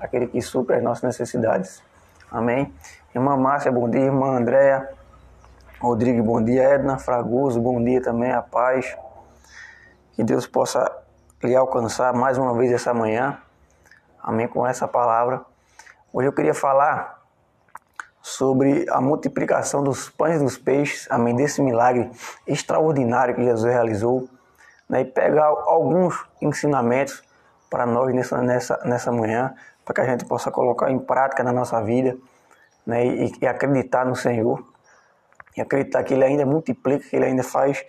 aquele que supre as nossas necessidades. Amém? Irmã Márcia, bom dia. Irmã Andréa, Rodrigo, bom dia. Edna Fragoso, bom dia também, a paz. Que Deus possa lhe alcançar mais uma vez essa manhã. Amém? Com essa palavra. Hoje eu queria falar sobre a multiplicação dos pães e dos peixes. Amém? Desse milagre extraordinário que Jesus realizou. Né? E pegar alguns ensinamentos para nós nessa manhã, para que a gente possa colocar em prática na nossa vida, né? E acreditar no Senhor. E acreditar que Ele ainda multiplica, que Ele ainda faz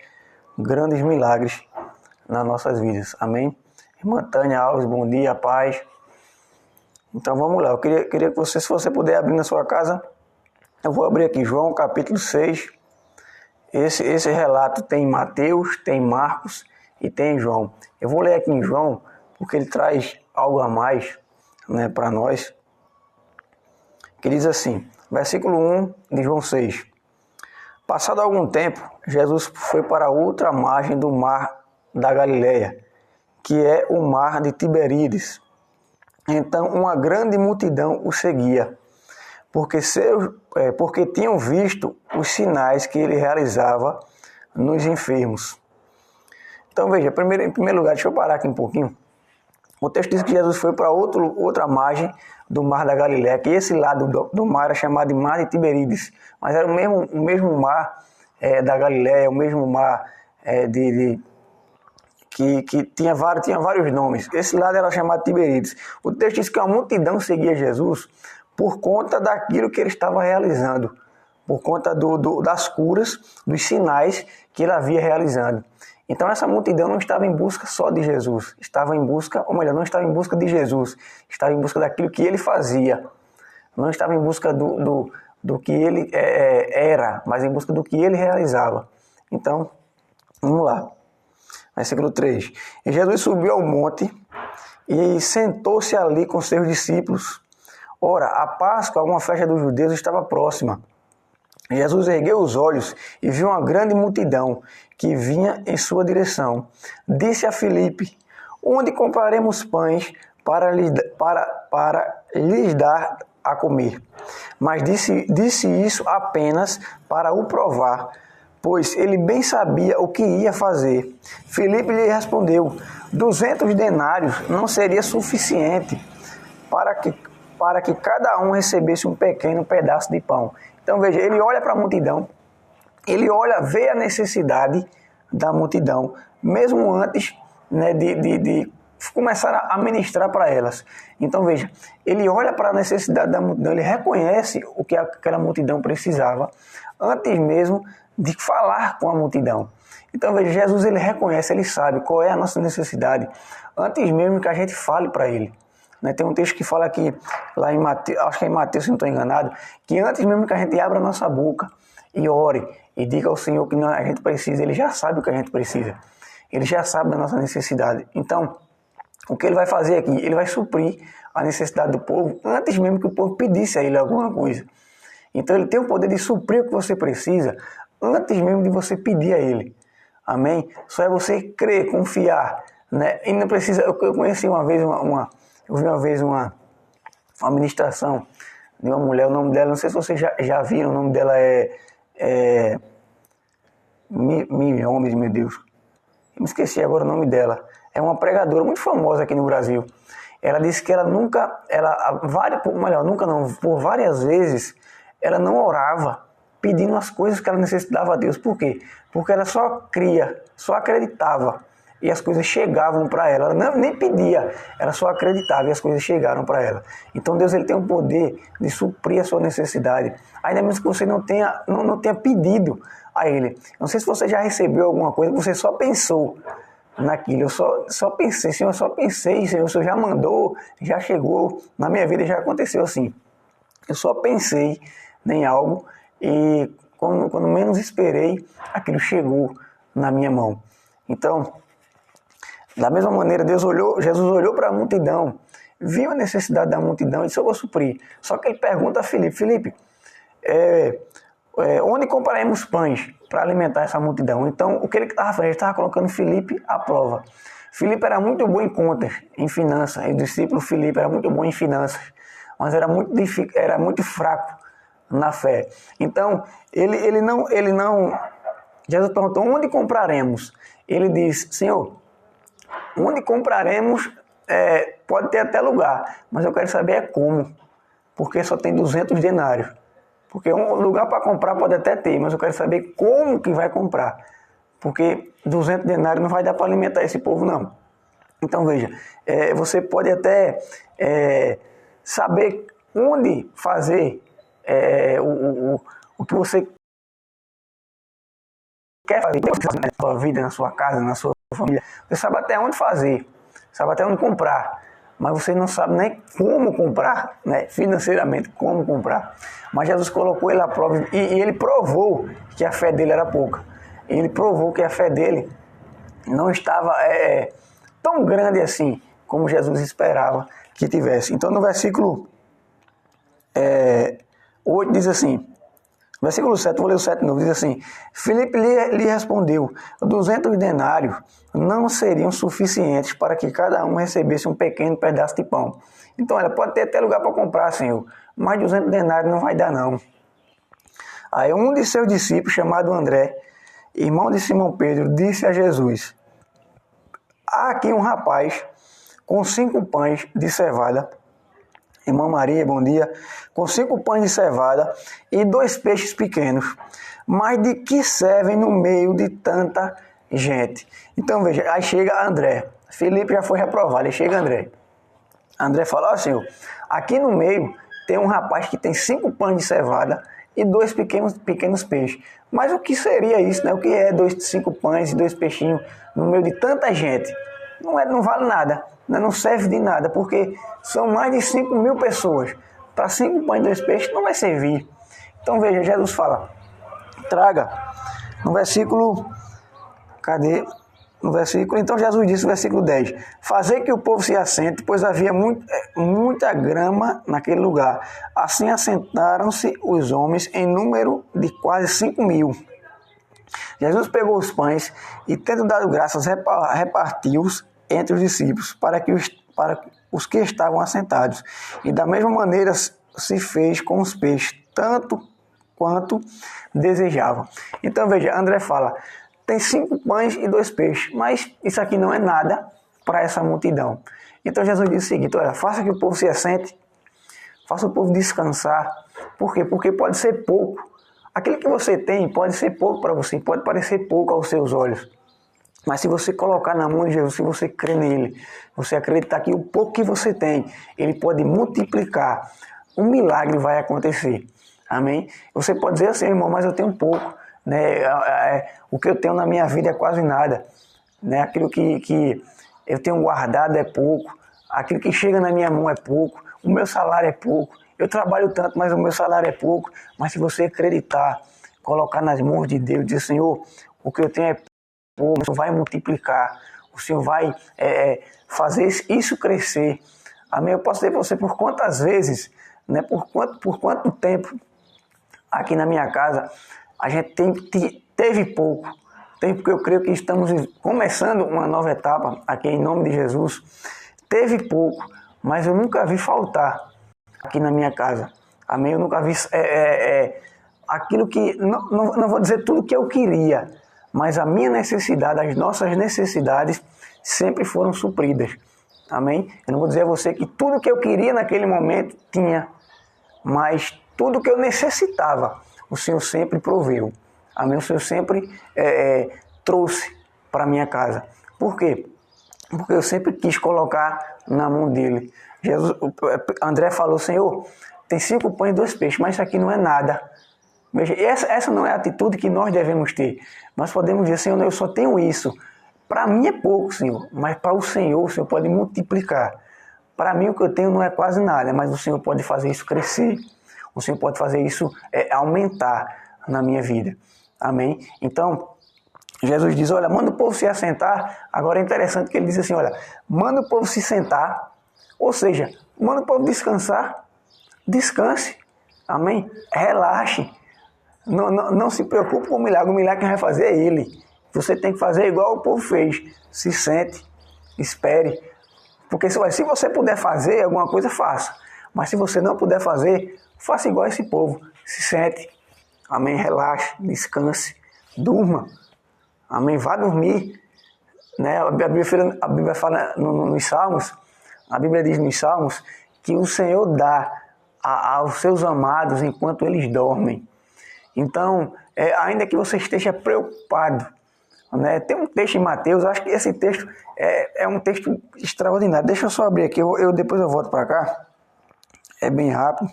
grandes milagres nas nossas vidas. Amém? Irmã Tânia Alves, bom dia, paz. Então vamos lá, eu queria que você, se você puder abrir na sua casa, eu vou abrir aqui João capítulo 6. Esse relato tem Mateus, tem Marcos e tem João. Eu vou ler aqui em João, porque ele traz algo a mais, né, para nós. Que diz assim, versículo 1 de João 6. Passado algum tempo, Jesus foi para outra margem do mar da Galileia, que é o mar de Tiberíades. Então uma grande multidão o seguia, porque tinham visto os sinais que ele realizava nos enfermos. Então veja, em primeiro lugar, deixa eu parar aqui um pouquinho. O texto diz que Jesus foi para outra margem do mar da Galileia, que esse lado do mar era chamado de mar de Tiberíades, mas era o mesmo mar da Galileia, o mesmo mar que tinha vários nomes. Esse lado era chamado Tiberíades. O texto diz que uma multidão seguia Jesus por conta daquilo que ele estava realizando, por conta das curas, dos sinais que ele havia realizando. Então essa multidão não estava em busca só de Jesus, não estava em busca de Jesus, estava em busca daquilo que ele fazia. Não estava em busca do que ele era, mas em busca do que ele realizava. Então, vamos lá. Versículo 3. E Jesus subiu ao monte e sentou-se ali com seus discípulos. Ora, a Páscoa, uma festa dos judeus, estava próxima. Jesus ergueu os olhos e viu uma grande multidão que vinha em sua direção. Disse a Filipe, onde compraremos pães para lhes dar a comer? Mas disse isso apenas para o provar, pois ele bem sabia o que ia fazer. Filipe lhe respondeu, 200 denários não seria suficiente para que cada um recebesse um pequeno pedaço de pão. Então veja, ele olha para a multidão, vê a necessidade da multidão, mesmo antes, né, de começar a ministrar para elas. Então veja, ele olha para a necessidade da multidão, ele reconhece o que aquela multidão precisava, antes mesmo de falar com a multidão. Então veja, Jesus ele reconhece, ele sabe qual é a nossa necessidade, antes mesmo que a gente fale para ele. Tem um texto que fala aqui, lá em Mateus, acho que é em Mateus, se não estou enganado, que antes mesmo que a gente abra a nossa boca e ore e diga ao Senhor que a gente precisa, ele já sabe o que a gente precisa. Ele já sabe da nossa necessidade. Então, o que ele vai fazer aqui? Ele vai suprir a necessidade do povo antes mesmo que o povo pedisse a ele alguma coisa. Então, ele tem o poder de suprir o que você precisa antes mesmo de você pedir a ele. Amém? Só é você crer, confiar, né? E não precisa... Eu conheci uma vez eu vi uma vez uma ministração de uma mulher, o nome dela, não sei se vocês já viram, o nome dela Milhomes, meu Deus. Eu me esqueci agora o nome dela. É uma pregadora muito famosa aqui no Brasil. Ela disse que por várias vezes, ela não orava pedindo as coisas que ela necessitava a Deus. Por quê? Porque ela só cria, só acreditava. E as coisas chegavam para ela. Ela nem pedia, ela só acreditava e as coisas chegaram para ela. Então Deus ele tem o poder de suprir a sua necessidade. Ainda mesmo que você não tenha pedido a Ele. Não sei se você já recebeu alguma coisa, você só pensou naquilo. Eu só pensei, Senhor, Senhor, o Senhor já mandou, já chegou. Na minha vida já aconteceu assim. Eu só pensei em algo e quando menos esperei, aquilo chegou na minha mão. Então, da mesma maneira, Jesus olhou para a multidão, viu a necessidade da multidão e disse, eu vou suprir. Só que ele pergunta a Filipe, onde compraremos pães para alimentar essa multidão? Então, o que ele estava fazendo? Ele estava colocando Filipe à prova. Filipe era muito bom em contas, em finanças. O discípulo Filipe era muito bom em finanças, mas era muito fraco na fé. Então, ele não. Jesus perguntou: onde compraremos? Ele disse: Senhor, onde compraremos? Pode ter até lugar, mas eu quero saber como, porque só tem 200 denários. Porque um lugar para comprar pode até ter, mas eu quero saber como que vai comprar. Porque 200 denários não vai dar para alimentar esse povo, não. Então, veja, você pode até saber onde fazer o que você quer fazer na sua vida, na sua casa, na sua família. Você sabe até onde fazer, sabe até onde comprar, mas você não sabe nem como comprar, né? Financeiramente, como comprar. Mas Jesus colocou ele à prova e ele provou que a fé dele era pouca. Ele provou que a fé dele não estava tão grande assim como Jesus esperava que tivesse. Então, no versículo 8 diz assim, versículo 7, vou ler o 7 de novo, diz assim: Filipe lhe respondeu: 200 denários não seriam suficientes para que cada um recebesse um pequeno pedaço de pão. Então, ela pode ter até lugar para comprar, Senhor, mas 200 denários não vai dar, não. Aí um de seus discípulos, chamado André, irmão de Simão Pedro, disse a Jesus: há aqui um rapaz com 5 pães de cevada, irmã Maria, bom dia, com 5 pães de cevada e 2 peixes pequenos, mas de que servem no meio de tanta gente? Então veja, aí chega André, Filipe já foi reprovado, aí chega André. André fala: ó Senhor, aqui no meio tem um rapaz que tem 5 pães de cevada e 2 pequenos peixes. Mas o que seria isso, né? O que é 5 pães e 2 peixinhos no meio de tanta gente? Não vale nada, né? Não serve de nada, porque são mais de 5.000 pessoas. Para 5 pães e 2 peixes não vai servir. Então veja, Jesus fala, traga, no versículo, então Jesus disse no versículo 10, fazer que o povo se assente, pois havia muita grama naquele lugar. Assim assentaram-se os homens em número de quase 5.000. Jesus pegou os pães e, tendo dado graças, repartiu-os entre os discípulos para os que estavam assentados. E da mesma maneira se fez com os peixes, tanto quanto desejavam. Então veja, André fala, tem 5 pães e 2 peixes, mas isso aqui não é nada para essa multidão. Então Jesus disse o seguinte: olha, faça que o povo se assente, faça o povo descansar. Por quê? Porque pode ser pouco. Aquilo que você tem pode ser pouco para você, pode parecer pouco aos seus olhos. Mas se você colocar na mão de Jesus, se você crer nele, você acreditar que o pouco que você tem, ele pode multiplicar, um milagre vai acontecer. Amém? Você pode dizer assim: irmão, mas eu tenho pouco, né? O que eu tenho na minha vida é quase nada, né? Aquilo que eu tenho guardado é pouco, aquilo que chega na minha mão é pouco, o meu salário é pouco, eu trabalho tanto, mas o meu salário é pouco. Mas se você acreditar, colocar nas mãos de Deus, dizer: Senhor, o que eu tenho é pouco, o Senhor vai multiplicar, o Senhor vai fazer isso crescer. Amém? Eu posso dizer para você por quantas vezes, né? Por quanto tempo aqui na minha casa a gente teve pouco. Porque eu creio que estamos começando uma nova etapa aqui em nome de Jesus. Teve pouco, mas eu nunca vi faltar aqui na minha casa. Amém? Eu nunca vi aquilo que, não vou dizer tudo que eu queria, mas a minha necessidade, as nossas necessidades sempre foram supridas. Amém? Eu não vou dizer a você que tudo que eu queria naquele momento tinha, mas tudo que eu necessitava, o Senhor sempre proveu. Amém? O Senhor sempre trouxe para minha casa. Por quê? Porque eu sempre quis colocar na mão dele. André falou: Senhor, tem 5 pães e 2 peixes, mas isso aqui não é nada. Veja, essa não é a atitude que nós devemos ter. Nós podemos dizer: Senhor, eu só tenho isso. Para mim é pouco, Senhor, mas para o Senhor pode multiplicar. Para mim o que eu tenho não é quase nada, mas o Senhor pode fazer isso crescer. O Senhor pode fazer isso aumentar na minha vida. Amém? Então, Jesus diz: olha, manda o povo se assentar. Agora é interessante que ele diz assim: olha, manda o povo se sentar, ou seja, manda o povo descansar. Descanse. Amém? Relaxe. Não se preocupe com o milagre. O milagre que vai fazer é ele. Você tem que fazer igual o povo fez. Se sente, espere. Porque se você puder fazer alguma coisa, faça. Mas se você não puder fazer, faça igual esse povo. Se sente. Amém? Relaxe, descanse, durma. Amém? Vá dormir. Né? A Bíblia fala nos Salmos, a Bíblia diz nos Salmos que o Senhor dá aos seus amados enquanto eles dormem. Então, ainda que você esteja preocupado, né? Tem um texto em Mateus, acho que esse texto é um texto extraordinário. Deixa eu só abrir aqui, depois eu volto para cá. É bem rápido.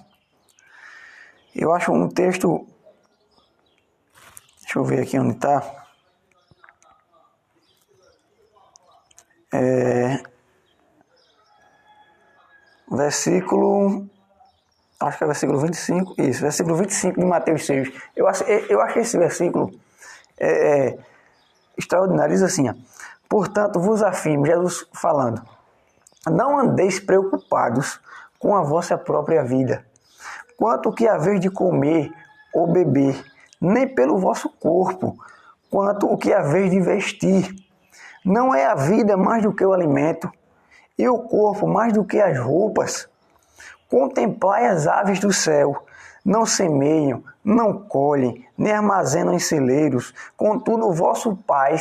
Eu acho um texto... Deixa eu ver aqui onde está. Versículo... Acho que é versículo 25. Isso, versículo 25 de Mateus 6. Eu acho que esse versículo é extraordinário. Diz assim, ó: portanto, vos afirmo, Jesus falando, não andeis preocupados com a vossa própria vida, quanto o que haveis de comer ou beber, nem pelo vosso corpo, quanto o que haveis de vestir. Não é a vida mais do que o alimento, e o corpo mais do que as roupas? Contemplai as aves do céu, não semeiam, não colhem, nem armazenam em celeiros, contudo vosso Pai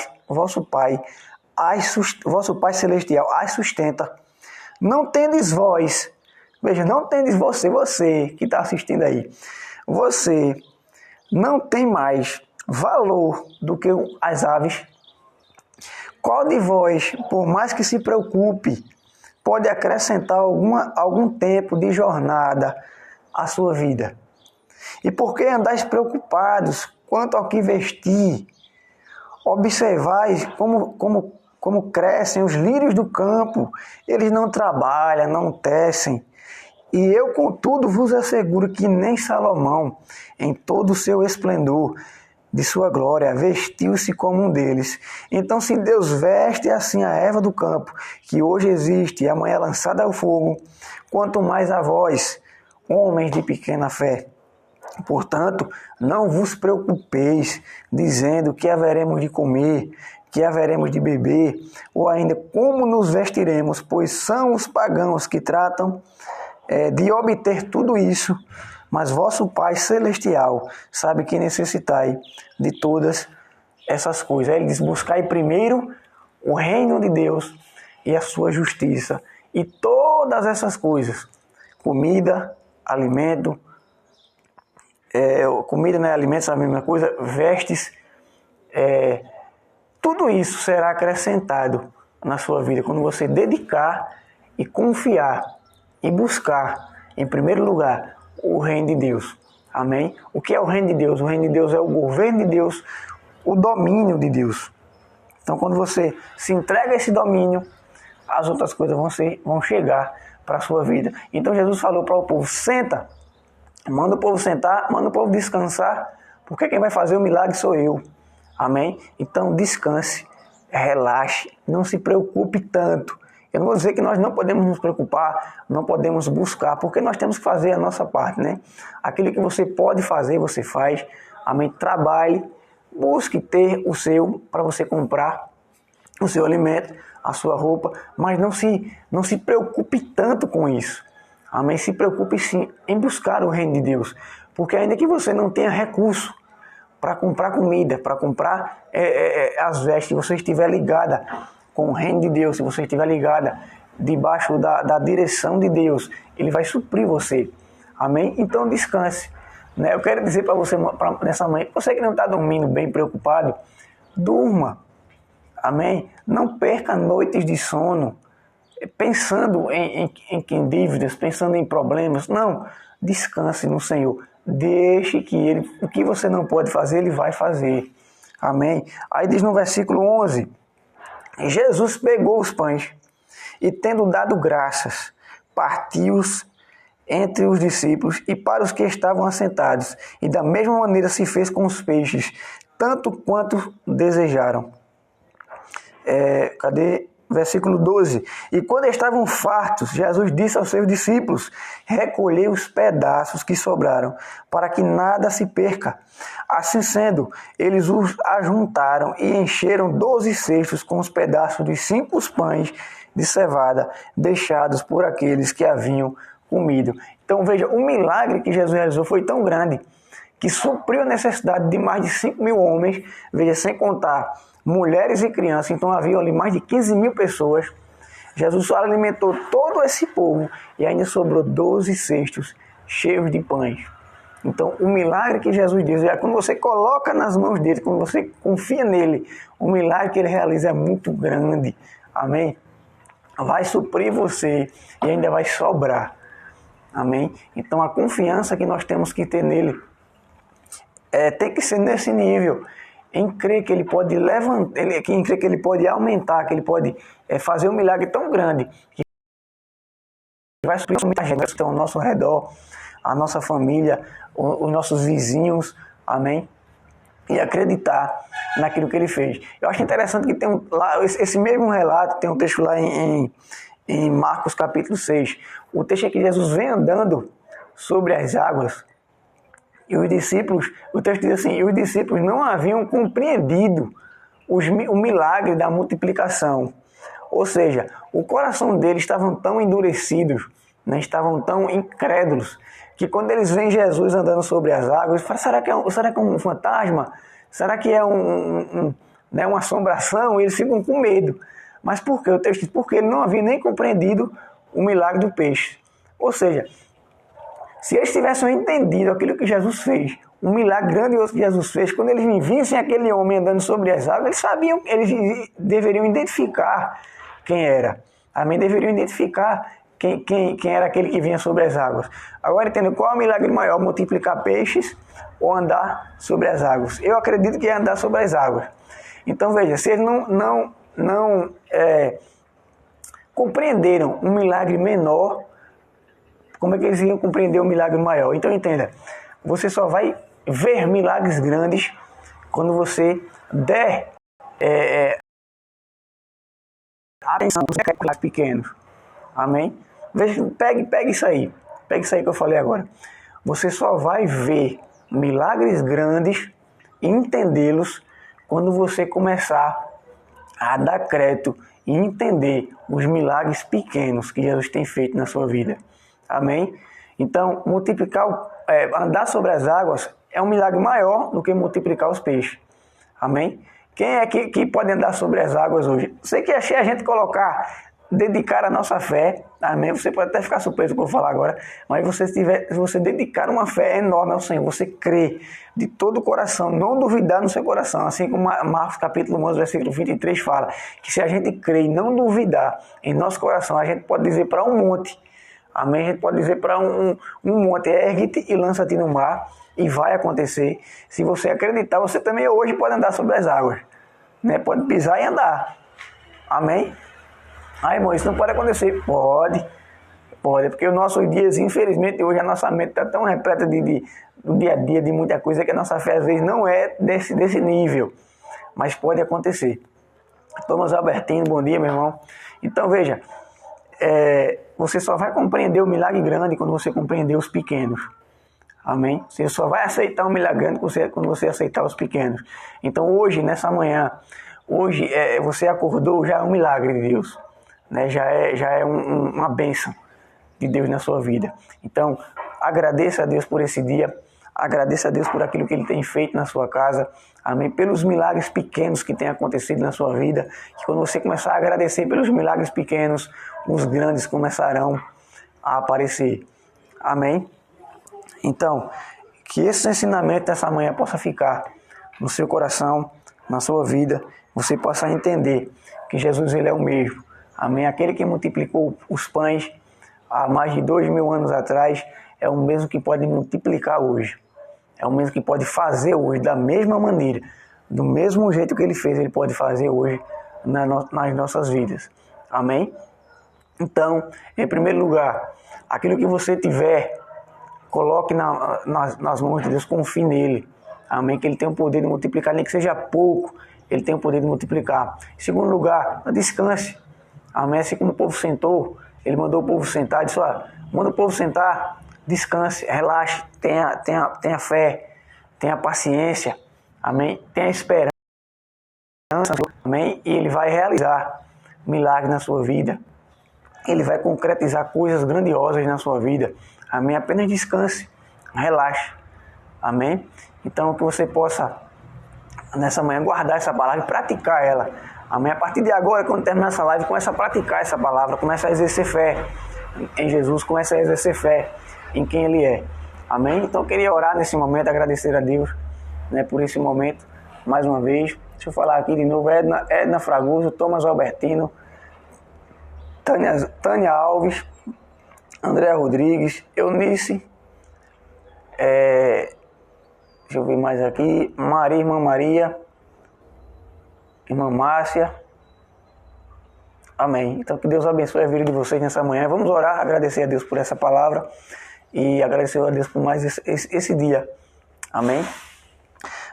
Celestial as sustenta. Não tendes vós, veja, não tendes você que está assistindo aí, você não tem mais valor do que as aves? Qual de vós, por mais que se preocupe, pode acrescentar algum tempo de jornada à sua vida? E por que andais preocupados quanto ao que vestir? Observais como crescem os lírios do campo, eles não trabalham, não tecem. E eu, contudo, vos asseguro que nem Salomão, em todo o seu esplendor de sua glória, vestiu-se como um deles. Então, se Deus veste assim a erva do campo, que hoje existe e amanhã é lançada ao fogo, quanto mais a vós, homens de pequena fé. Portanto, não vos preocupeis, dizendo que haveremos de comer, que haveremos de beber, ou ainda como nos vestiremos, pois são os pagãos que tratam de obter tudo isso, mas vosso Pai Celestial sabe que necessitai de todas essas coisas. Ele diz, buscai primeiro o reino de Deus e a sua justiça, e todas essas coisas, comida, alimento, comida não é alimento, é a mesma coisa, vestes, tudo isso será acrescentado na sua vida, quando você dedicar e confiar e buscar, em primeiro lugar, o reino de Deus. Amém? O que é o reino de Deus? O reino de Deus é o governo de Deus, o domínio de Deus. Então, quando você se entrega a esse domínio, as outras coisas vão chegar para a sua vida. Então, Jesus falou para o povo, senta, manda o povo sentar, manda o povo descansar, porque quem vai fazer o milagre sou eu. Amém? Então, descanse, relaxe, não se preocupe tanto. Eu não vou dizer que nós não podemos nos preocupar, não podemos buscar, porque nós temos que fazer a nossa parte, né? Aquilo que você pode fazer, você faz. Amém? Trabalhe, busque ter o seu, para você comprar o seu alimento, a sua roupa, mas não se preocupe tanto com isso. Amém? Se preocupe sim em buscar o reino de Deus, porque ainda que você não tenha recurso para comprar comida, para comprar as vestes, se você estiver ligada com o reino de Deus, se você estiver ligada debaixo da direção de Deus, Ele vai suprir você. Amém? Então descanse. Né? Eu quero dizer para você nessa manhã, você que não está dormindo bem, preocupado, durma. Amém? Não perca noites de sono pensando em dívidas, pensando em problemas. Não, descanse no Senhor. Deixe que o que você não pode fazer, Ele vai fazer. Amém? Aí diz no versículo 11, Jesus pegou os pães e, tendo dado graças, partiu-os entre os discípulos e para os que estavam assentados, e da mesma maneira se fez com os peixes, tanto quanto desejaram. versículo 12. E quando estavam fartos, Jesus disse aos seus discípulos: recolhei os pedaços que sobraram, para que nada se perca. Assim sendo, eles os ajuntaram e encheram 12 cestos com os pedaços dos 5 pães de cevada, deixados por aqueles que haviam comido. Então veja, o milagre que Jesus realizou foi tão grande, que supriu a necessidade de mais de 5.000 homens, veja, sem contar mulheres e crianças. Então havia ali mais de 15.000 pessoas. Jesus alimentou todo esse povo e ainda sobrou 12 cestos cheios de pães. Então o milagre que Jesus diz, quando você coloca nas mãos dele, quando você confia nele, o milagre que ele realiza é muito grande. Amém? Vai suprir você e ainda vai sobrar. Amém? Então a confiança que nós temos que ter nele tem que ser nesse nível, em crer que ele pode levantar, em crer que ele pode aumentar, que ele pode fazer um milagre tão grande que vai suprir muita gente que está ao nosso redor, a nossa família, os nossos vizinhos, amém? E acreditar naquilo que ele fez. Eu acho interessante que tem lá, esse mesmo relato, tem um texto lá em Marcos capítulo 6. O texto é que Jesus vem andando sobre as águas e os discípulos, o texto diz assim, e os discípulos não haviam compreendido o milagre da multiplicação. Ou seja, o coração deles estavam tão endurecidos, né, estavam tão incrédulos, que quando eles veem Jesus andando sobre as águas, eles falam, será que é um fantasma? Será que é uma assombração? E eles ficam com medo. Mas por quê? O texto diz, porque ele não havia nem compreendido o milagre do peixe. Ou seja, se eles tivessem entendido aquilo que Jesus fez, um milagre grandioso que Jesus fez, quando eles vissem aquele homem andando sobre as águas, eles sabiam, eles deveriam identificar quem era. Amém? Deveriam identificar quem era aquele que vinha sobre as águas. Agora entenda, qual é o milagre maior? Multiplicar peixes ou andar sobre as águas? Eu acredito que é andar sobre as águas. Então veja, se eles não compreenderam um milagre menor, como é que eles iam compreender o milagre maior? Então entenda, você só vai ver milagres grandes quando você der atenção aos milagres pequenos. Amém? Veja, pegue isso aí. Pegue isso aí que eu falei agora. Você só vai ver milagres grandes e entendê-los quando você começar a dar crédito e entender os milagres pequenos que Jesus tem feito na sua vida. Amém? Então, andar sobre as águas é um milagre maior do que multiplicar os peixes. Amém? Quem é que pode andar sobre as águas hoje? Você que achei a gente dedicar a nossa fé, amém? Você pode até ficar surpreso com o que eu vou falar agora, mas se você dedicar uma fé enorme ao Senhor, você crer de todo o coração, não duvidar no seu coração, assim como Marcos capítulo 11, versículo 23 fala, que se a gente crer e não duvidar em nosso coração, a gente pode dizer para um monte, amém? A gente pode dizer para um monte, ergue-te e lança-te no mar, e vai acontecer. Se você acreditar, você também hoje pode andar sobre as águas, né? Pode pisar e andar, amém? Irmão, isso não pode acontecer. Pode, porque os nossos dias, infelizmente, hoje a nossa mente está tão repleta do dia a dia, de muita coisa, que a nossa fé às vezes não é desse nível, mas pode acontecer. Thomas Albertino, bom dia, meu irmão. Então veja, você só vai compreender o milagre grande quando você compreender os pequenos. Amém? Você só vai aceitar um milagre grande quando você aceitar os pequenos. Então hoje, nessa manhã, você acordou, já é um milagre de Deus. Né? Já é uma bênção de Deus na sua vida. Então, agradeça a Deus por esse dia, agradeça a Deus por aquilo que Ele tem feito na sua casa, amém? Pelos milagres pequenos que têm acontecido na sua vida, que quando você começar a agradecer pelos milagres pequenos, os grandes começarão a aparecer, amém? Então, que esse ensinamento dessa manhã possa ficar no seu coração, na sua vida, você possa entender que Jesus ele é o mesmo. Amém? Aquele que multiplicou os pães há mais de 2.000 anos atrás é o mesmo que pode multiplicar hoje. É o mesmo que pode fazer hoje da mesma maneira. Do mesmo jeito que ele fez, ele pode fazer hoje nas nossas vidas. Amém? Então, em primeiro lugar, aquilo que você tiver, coloque nas mãos de Deus, confie nele. Amém? Que ele tem o poder de multiplicar, nem que seja pouco, ele tem o poder de multiplicar. Em segundo lugar, descanse. Amém? Assim como o povo sentou, ele mandou o povo sentar, disse, manda o povo sentar, descanse, relaxe, tenha fé, tenha paciência, amém? Tenha esperança, amém? E ele vai realizar milagres na sua vida, ele vai concretizar coisas grandiosas na sua vida, amém? Apenas descanse, relaxe, amém? Então que você possa nessa manhã guardar essa palavra e praticar ela, amém? A partir de agora, quando terminar essa live, começa a praticar essa palavra, começa a exercer fé em Jesus, começa a exercer fé em quem Ele é, amém? Então eu queria orar nesse momento, agradecer a Deus, né, por esse momento, mais uma vez. Deixa eu falar aqui de novo, Edna Fragoso, Thomas Albertino, Tânia Alves, André Rodrigues, Eunice, deixa eu ver mais aqui, Irmã Maria, Irmã Márcia, amém. Então que Deus abençoe a vida de vocês nessa manhã. Vamos orar, agradecer a Deus por essa palavra e agradecer a Deus por mais esse dia, amém.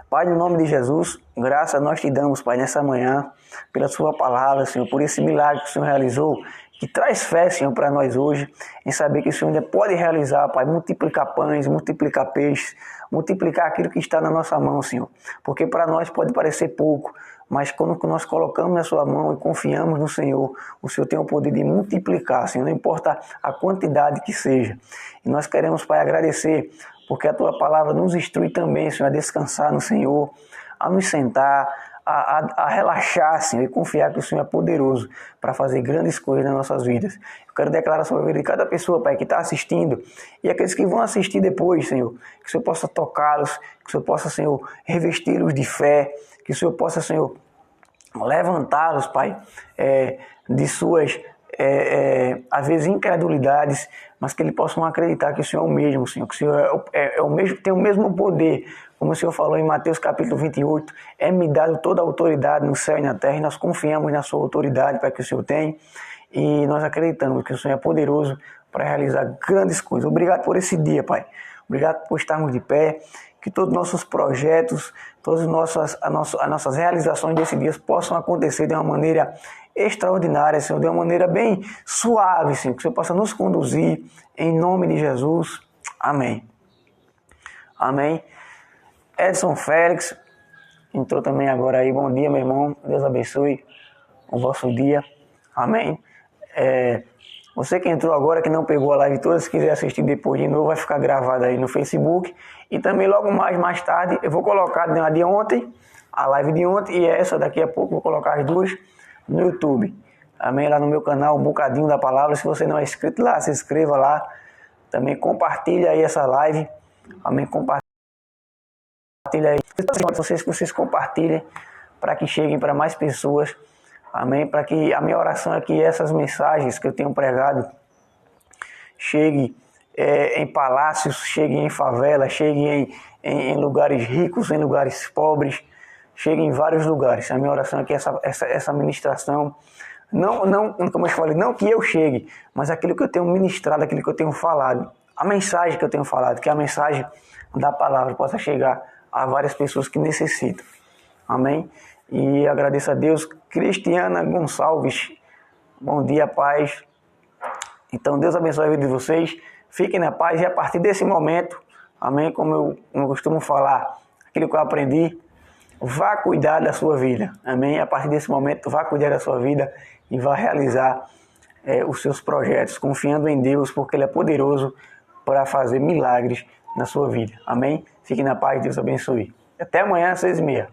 Pai, no nome de Jesus, graças nós te damos, Pai, nessa manhã, pela sua palavra, Senhor, por esse milagre que o Senhor realizou, que traz fé, Senhor, para nós hoje, em saber que o Senhor ainda pode realizar, Pai, multiplicar pães, multiplicar peixes, multiplicar aquilo que está na nossa mão, Senhor, porque para nós pode parecer pouco, mas quando nós colocamos na sua mão e confiamos no Senhor, o Senhor tem o poder de multiplicar, Senhor, não importa a quantidade que seja. E nós queremos, Pai, agradecer, porque a Tua palavra nos instrui também, Senhor, a descansar no Senhor, a nos sentar, a relaxar, Senhor, e confiar que o Senhor é poderoso para fazer grandes coisas nas nossas vidas. Eu quero declarar sobre a vida de cada pessoa, Pai, que está assistindo e aqueles que vão assistir depois, Senhor, que o Senhor possa tocá-los, que o Senhor possa, Senhor, revesti-los de fé, que o Senhor possa, Senhor, levantá-los, Pai, de suas, às vezes, incredulidades, mas que eles possam acreditar que o Senhor é o mesmo, Senhor, que o Senhor é o mesmo, tem o mesmo poder, como o Senhor falou em Mateus capítulo 28, me dado toda a autoridade no céu e na terra, e nós confiamos na sua autoridade, Pai, que o Senhor tem, e nós acreditamos que o Senhor é poderoso para realizar grandes coisas. Obrigado por esse dia, Pai. Obrigado por estarmos de pé, que todos os nossos projetos, todas as nossas realizações desse dia possam acontecer de uma maneira extraordinária, Senhor, de uma maneira bem suave, Senhor, que o Senhor possa nos conduzir, em nome de Jesus. Amém. Amém. Edson Félix entrou também agora aí. Bom dia, meu irmão. Deus abençoe o vosso dia. Amém. Você que entrou agora, que não pegou a live toda, se quiser assistir depois de novo, vai ficar gravado aí no Facebook. E também logo mais tarde, eu vou colocar na de ontem, a live de ontem, e essa daqui a pouco, vou colocar as duas no YouTube. Amém? Lá no meu canal, Um Bocadinho da Palavra. Se você não é inscrito lá, se inscreva lá. Também compartilha aí essa live. Amém? Compartilha aí. Vocês compartilhem para que cheguem para mais pessoas. Amém? Para que a minha oração é que essas mensagens que eu tenho pregado cheguem em palácios, cheguem em favelas, cheguem em lugares ricos, em lugares pobres, cheguem em vários lugares. A minha oração é que essa ministração, não, como eu falei, não que eu chegue, mas aquilo que eu tenho ministrado, aquilo que eu tenho falado, a mensagem que eu tenho falado, que a mensagem da palavra possa chegar a várias pessoas que necessitam. Amém? E agradeço a Deus. Cristiana Gonçalves, bom dia, paz. Então Deus abençoe a vida de vocês, fiquem na paz e a partir desse momento, amém, como eu costumo falar, aquilo que eu aprendi, vá cuidar da sua vida, amém, a partir desse momento vá cuidar da sua vida e vá realizar os seus projetos, confiando em Deus, porque Ele é poderoso para fazer milagres na sua vida, amém, fiquem na paz, Deus abençoe. Até amanhã às 6h30.